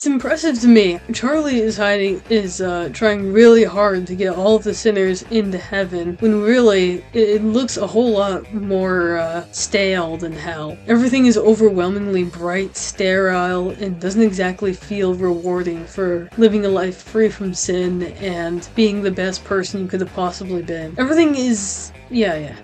It's impressive to me. Charlie is trying really hard to get all of the sinners into heaven, when really it looks a whole lot more stale than hell. Everything is overwhelmingly bright, sterile, and doesn't exactly feel rewarding for living a life free from sin and being the best person you could have possibly been. Everything is yeah.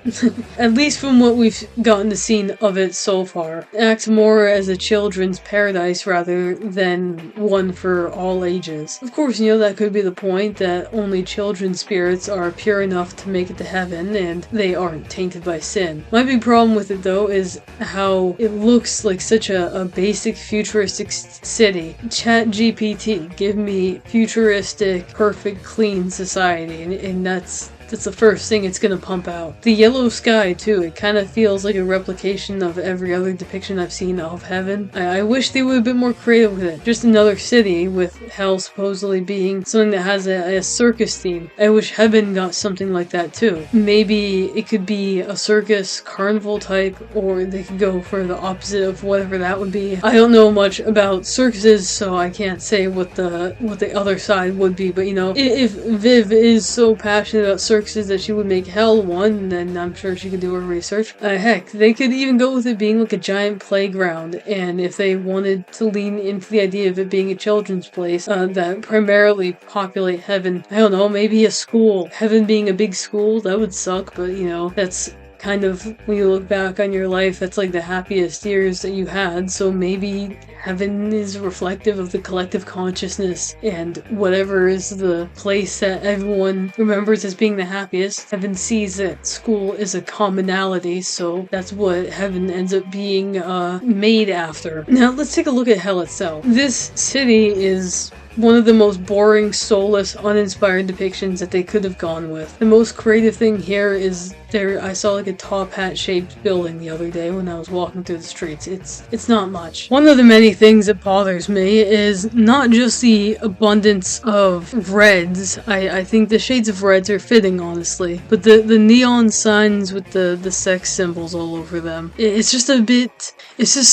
At least from what we've gotten to see of it so far. It acts more as a children's paradise rather than one for all ages. Of course, that could be the point, that only children's spirits are pure enough to make it to heaven and they aren't tainted by sin. My big problem with it though is how it looks like such a basic futuristic city. ChatGPT, give me futuristic, perfect, clean society, and that's the first thing it's gonna pump out. The yellow sky, too, it kind of feels like a replication of every other depiction I've seen of heaven. I wish they were a bit more creative with it. Just another city, with hell supposedly being something that has a circus theme. I wish heaven got something like that, too. Maybe it could be a circus, carnival type, or they could go for the opposite of whatever that would be. I don't know much about circuses, so I can't say what the other side would be, but if Viv is so passionate about circuses that she would make hell one, then I'm sure she could do her research. Heck, they could even go with it being like a giant playground, and if they wanted to lean into the idea of it being a children's place that primarily populate heaven, I don't know, maybe a school. Heaven being a big school, that would suck, but that's kind of, when you look back on your life, that's like the happiest years that you had, so maybe heaven is reflective of the collective consciousness, and whatever is the place that everyone remembers as being the happiest, heaven sees that school is a commonality, so that's what heaven ends up being made after. Now let's take a look at hell itself. This city is one of the most boring, soulless, uninspired depictions that they could have gone with. The most creative thing here is I saw like a top hat shaped building the other day when I was walking through the streets. It's not much. One of the many things that bothers me is not just the abundance of reds. I think the shades of reds are fitting, honestly, but the neon signs with the sex symbols all over them. It's just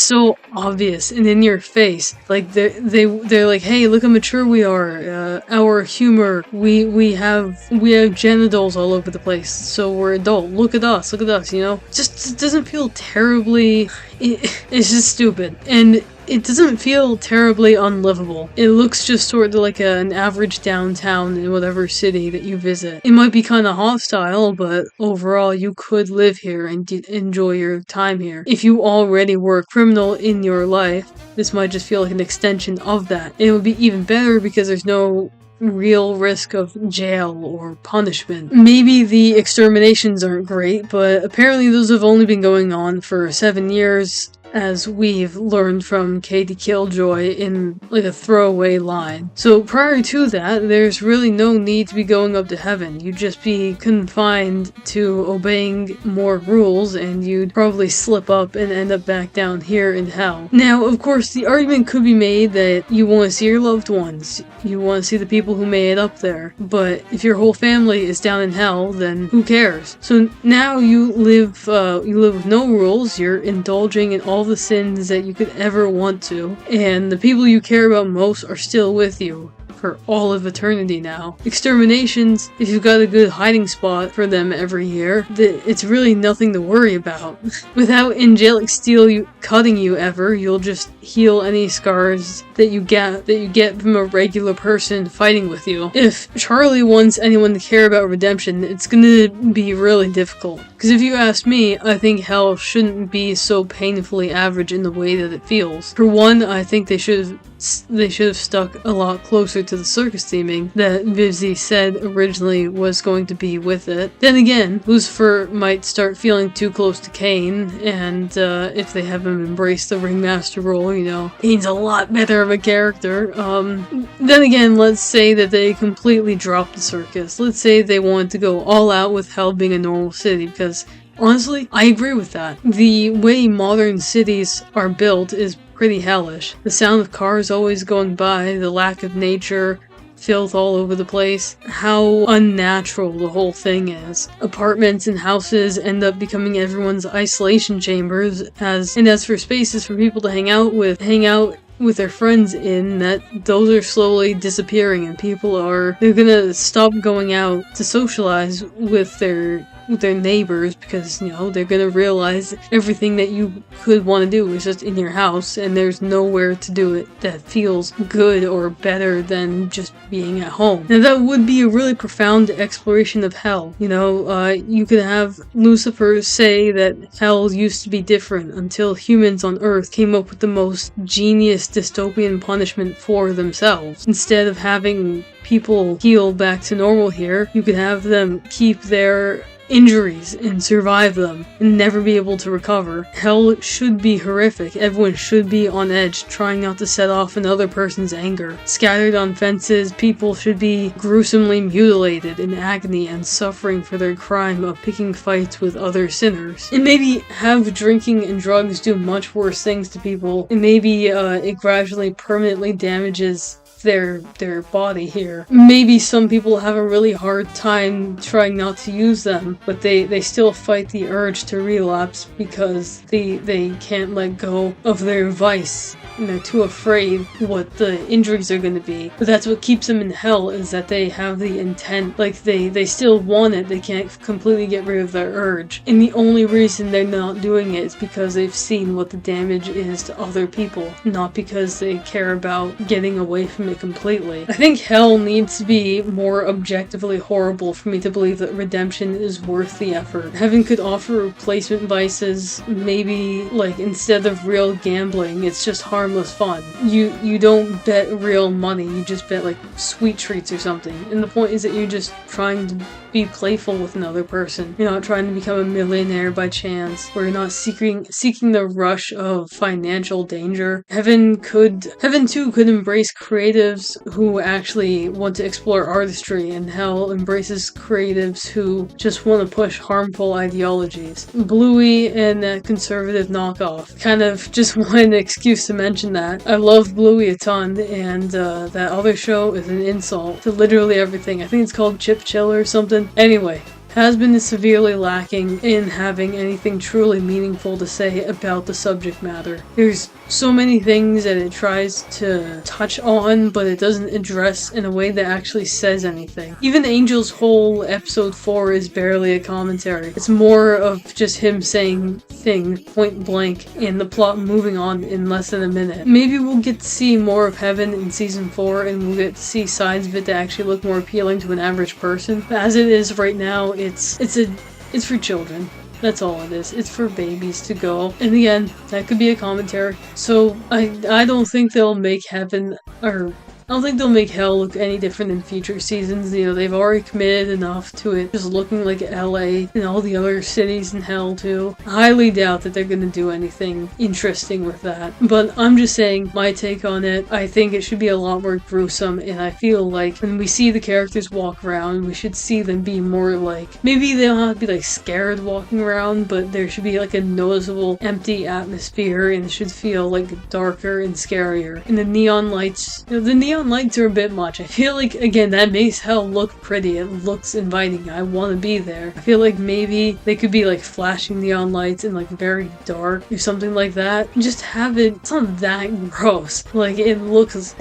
so obvious and in your face. Like they're like, hey, look how mature we are. Our humor, we have genitals all over the place, so we're adult. Look at us, Just doesn't feel terribly. It's just stupid, and it doesn't feel terribly unlivable. It looks just sort of like an average downtown in whatever city that you visit. It might be kind of hostile, but overall you could live here and enjoy your time here. If you already were a criminal in your life, this might just feel like an extension of that. And it would be even better because there's no real risk of jail or punishment. Maybe the exterminations aren't great, but apparently those have only been going on for 7 years, as we've learned from Katie Killjoy in like a throwaway line. So prior to that, there's really no need to be going up to heaven. You'd just be confined to obeying more rules, and you'd probably slip up and end up back down here in hell. Now, of course, the argument could be made that you want to see your loved ones, you want to see the people who made it up there, but if your whole family is down in hell, then who cares? So now you live with no rules, you're indulging in all the sins that you could ever want to, and the people you care about most are still with you for all of eternity now. Exterminations, if you've got a good hiding spot for them every year, it's really nothing to worry about. Without angelic steel cutting you ever, you'll just heal any scars that you get from a regular person fighting with you. If Charlie wants anyone to care about redemption, it's gonna be really difficult. Because if you ask me, I think hell shouldn't be so painfully average in the way that it feels. For one, I think they should have stuck a lot closer to the circus theming that Vivzy said originally was going to be with it. Then again, Lucifer might start feeling too close to Cain, and if they have him embrace the ringmaster role, Cain's a lot better of a character. Then again, let's say that they completely dropped the circus. Let's say they wanted to go all out with hell being a normal city, because honestly, I agree with that. The way modern cities are built is pretty hellish. The sound of cars always going by, the lack of nature, filth all over the place, how unnatural the whole thing is. Apartments and houses end up becoming everyone's isolation chambers, as for spaces for people to hang out with their friends in, that those are slowly disappearing, and they're gonna stop going out to socialize with their neighbors, because they're gonna realize everything that you could want to do is just in your house, and there's nowhere to do it that feels good or better than just being at home. Now that would be a really profound exploration of hell. You could have Lucifer say that hell used to be different until humans on Earth came up with the most genius dystopian punishment for themselves. Instead of having people heal back to normal here, you could have them keep their injuries and survive them and never be able to recover. Hell should be horrific. Everyone should be on edge, trying not to set off another person's anger. Scattered on fences, people should be gruesomely mutilated in agony and suffering for their crime of picking fights with other sinners. And maybe have drinking and drugs do much worse things to people, and maybe it gradually permanently damages their body here. Maybe some people have a really hard time trying not to use them, but they still fight the urge to relapse because they can't let go of their vice, and they're too afraid what the injuries are going to be. But that's what keeps them in hell, is that they have the intent, like they still want it, they can't completely get rid of their urge. And the only reason they're not doing it is because they've seen what the damage is to other people, not because they care about getting away from it completely. I think hell needs to be more objectively horrible for me to believe that redemption is worth the effort. Heaven could offer replacement vices, maybe like instead of real gambling, it's just harmless fun. You don't bet real money, you just bet like sweet treats or something. And the point is that you're just trying to be playful with another person. You're not trying to become a millionaire by chance, or you're not seeking the rush of financial danger. Heaven too could embrace creatives who actually want to explore artistry, and hell embraces creatives who just want to push harmful ideologies. Bluey and that conservative knockoff. Kind of just wanted an excuse to mention that. I love Bluey a ton, and that other show is an insult to literally everything. I think it's called Chip Chill or something. Anyway, Has-Been is severely lacking in having anything truly meaningful to say about the subject matter. There's so many things that it tries to touch on, but it doesn't address in a way that actually says anything. Even Angel's whole episode 4 is barely a commentary. It's more of just him saying things point blank and the plot moving on in less than a minute. Maybe we'll get to see more of Heaven in season 4, and we'll get to see sides of it that actually look more appealing to an average person. But as it is right now, it's for children. That's all it is. It's for babies to go. And again, that could be a commentary. So I don't think they'll make Heaven, or I don't think they'll make Hell look any different in future seasons. They've already committed enough to it just looking like LA and all the other cities in Hell too. I highly doubt that they're gonna do anything interesting with that. But I'm just saying my take on it. I think it should be a lot more gruesome, and I feel like when we see the characters walk around, we should see them be more like, maybe they don't have to be like scared walking around, but there should be like a noticeable empty atmosphere, and it should feel like darker and scarier. And the neon lights, the neon lights are a bit much. I feel like, again, that makes Hell look pretty. It looks inviting. I want to be there. I feel like maybe they could be like flashing neon lights and like very dark or something like that. Just have it, it's not that gross. Like it looks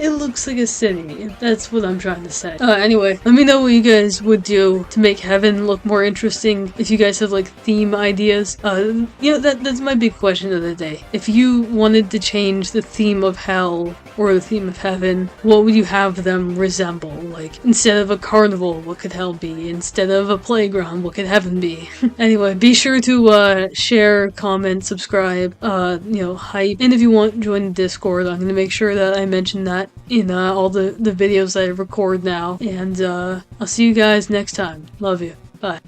like a city. That's what I'm trying to say. Anyway, let me know what you guys would do to make Heaven look more interesting. If you guys have like theme ideas, that's my big question of the day. If you wanted to change the theme of Hell or the theme of Heaven, what would you have them resemble? Like, instead of a carnival, what could Hell be? Instead of a playground, what could Heaven be? Anyway, be sure to share, comment, subscribe, hype. And if you want, join the Discord. I'm gonna make sure that I mention that in all the videos that I record now. And I'll see you guys next time. Love you. Bye.